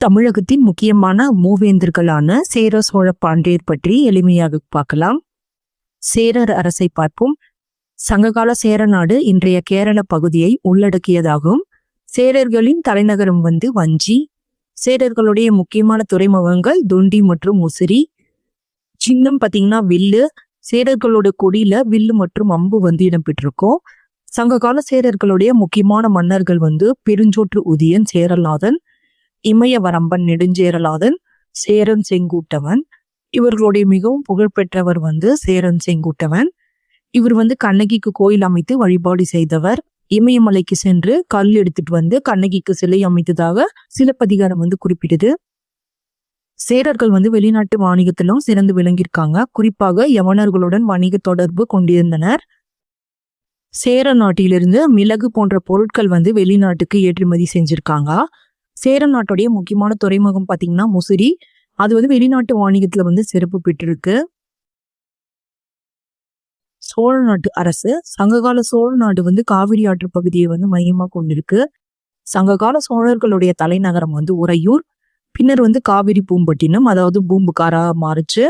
தமிழகத்தின் முக்கியமான மூவேந்தர்களான சேர சோழ பாண்டியர் பற்றி எளிமையாக பார்க்கலாம். சேரர் அரசை பார்ப்போம். சங்ககால சேர நாடு இன்றைய கேரள பகுதியை உள்ளடக்கியதாகும். சேரர்களின் தலைநகரம் வஞ்சி. சேரர்களுடைய முக்கியமான துறைமுகங்கள் தொண்டி மற்றும் முசிறி. சின்னம் பார்த்தீங்கன்னா வில்லு. சேரர்களோட கொடியில வில்லு மற்றும் அம்பு இடம்பெற்றிருக்கும். சங்ககால சேரர்களுடைய முக்கியமான மன்னர்கள் பெருஞ்சோற்று உதியன் சேரலாதன், இமயவரம்பன் நெடுஞ்சேரலாதன், சேரன் செங்குட்டவன். இவர்களுடைய மிகவும் புகழ்பெற்றவர் சேரன் செங்குட்டவன். இவர் கண்ணகிக்கு கோயில் அமைத்து வழிபாடு செய்தவர். இமயமலைக்கு சென்று கல் எடுத்துட்டு கண்ணகிக்கு சிலை அமைத்ததாக சிலப்பதிகாரம் குறிப்பிடுது. சேரர்கள் வெளிநாட்டு வாணிகத்திலும் சிறந்து விளங்கியிருக்காங்க. குறிப்பாக யவனர்களுடன் வணிக தொடர்பு கொண்டிருந்தனர். சேர நாட்டிலிருந்து மிளகு போன்ற பொருட்கள் வெளிநாட்டுக்கு ஏற்றுமதி செஞ்சிருக்காங்க. சேர நாட்டுடைய முக்கியமான துறைமுகம் பாத்தீங்கன்னா முசிறி. அது வெளிநாட்டு வாணிகத்துல சிறப்பு பெற்றிருக்கு. சோழ நாட்டு அரசு. சங்ககால சோழ நாடு காவிரி ஆற்று பகுதியை மையமா கொண்டிருக்கு. சங்ககால சோழர்களுடைய தலைநகரம் உறையூர். பின்னர் காவிரி பூம்பட்டினம், அதாவது பூம்புகாரா மாறுச்சு.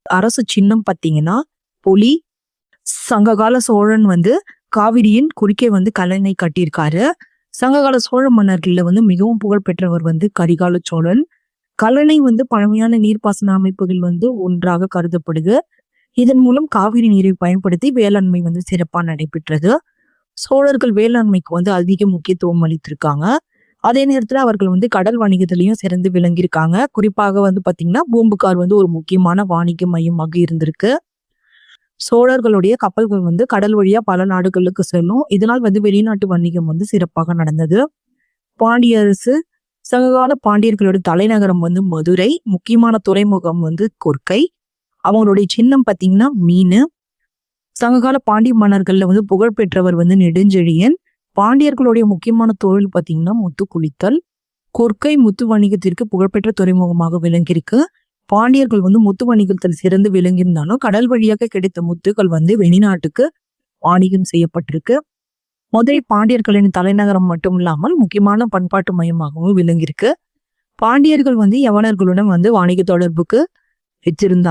அரசு சின்னம் பாத்தீங்கன்னா பொலி. சங்ககால சோழன் காவிரியின் குறுக்கே கல்லணை கட்டியிருக்காரு. சங்ககால சோழ மன்னர்கள்ல மிகவும் புகழ்பெற்றவர் கரிகால சோழன். கல்லணை பழமையான நீர்ப்பாசன அமைப்புகள் ஒன்றாக கருதப்படுது. இதன் மூலம் காவிரி நீரை பயன்படுத்தி வேளாண்மை சிறப்பா நடைபெற்றது. சோழர்கள் வேளாண்மைக்கு அதிக முக்கியத்துவம் அளித்திருக்காங்க. அதே நேரத்துல அவர்கள் கடல் வணிகத்திலையும் சிறந்து விளங்கியிருக்காங்க. குறிப்பாக பாத்தீங்கன்னா பூம்புகார் ஒரு முக்கியமான வாணிக மையமாக இருந்திருக்கு. சோழர்களுடைய கப்பல்கள் கடல் வழியா பல நாடுகளுக்கு செல்லும். இதனால் வெளிநாட்டு வணிகம் சிறப்பாக நடந்தது. பாண்டிய அரசு. சங்ககால பாண்டியர்களோட தலைநகரம் மதுரை. முக்கியமான துறைமுகம் கொற்கை. அவங்களுடைய சின்னம் பாத்தீங்கன்னா மீன். சங்ககால பாண்டிய மன்னர்கள்ல புகழ்பெற்றவர் நெடுஞ்செழியன். பாண்டியர்களுடைய முக்கியமான தொழில் பாத்தீங்கன்னா முத்து குளித்தல். கொற்கை முத்து வணிகத்திற்கு புகழ்பெற்ற துறைமுகமாக விளங்கியிருக்கு. பாண்டியர்கள் முத்து வணிகத்தில் சிறந்து விளங்கியிருந்தாலும் கடல் வழியாக கிடைத்த முத்துக்கள் வெளிநாட்டுக்கு வாணிகம் செய்யப்பட்டிருக்கு. மதுரை பாண்டியர்களின் தலைநகரம் மட்டும் இல்லாமல் முக்கியமான பண்பாட்டு மையமாகவும் விளங்கியிருக்கு. பாண்டியர்கள் யவனர்களுடன் வாணிக தொடர்புக்கு வச்சிருந்தாங்க.